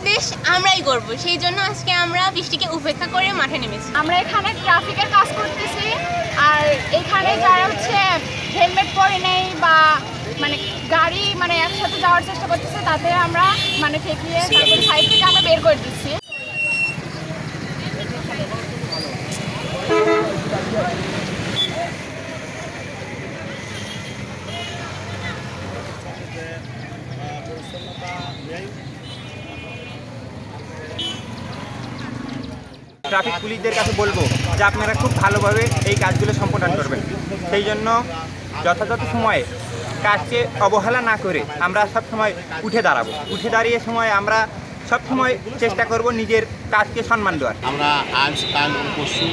নির্দেশ আমরাই করব, সেই জন্য আজকে আমরা বৃষ্টিকে উপেক্ষা করে মাঠে নেমেছি। আমরা এখানে ট্রাফিকের কাজ করতেছি, আর এখানে যারা হচ্ছে হেলমেট পরে নেই বা মানে গাড়ি মানে একসাথে যাওয়ার চেষ্টা করতেছে তাদের আমরা মানে ঠেকিয়ে তারপর সাইড থেকে আমরা বের করে দিচ্ছি। ট্রাফিক পুলিশদের কাছে বলবো যে আপনারা খুব ভালোভাবে এই কাজগুলো সম্পাদন করবেন, সেই জন্য যথাযথ সময়ে কাজকে অবহেলা না করে আমরা সব সময় উঠে দাঁড়াবো। উঠে দাঁড়িয়ে সময় আমরা সব সময় চেষ্টা করব নিজের কাজকে সম্মান দেওয়ার। আমরা আজ কাল পরশু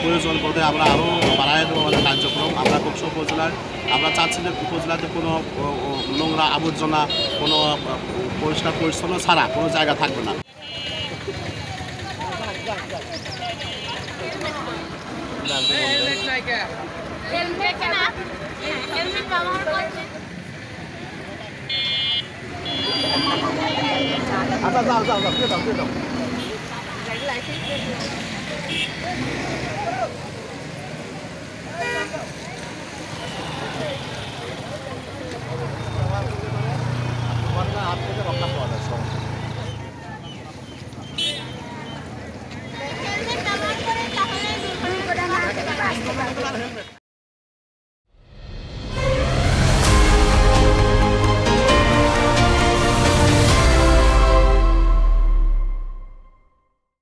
প্রয়োজন বোধে আমরা আরও বাড়াই দেবো আমাদের কার্যক্রম। আমরা কক্স উপজেলার আমরা চাচ্ছি যে উপজেলাতে কোনো নোংরা আবর্জনা, কোনো পরিষ্কার পরিচ্ছন্ন ছাড়া কোনো জায়গা থাকবে না। আচ্ছা যাও যাও যাও যাও যাও।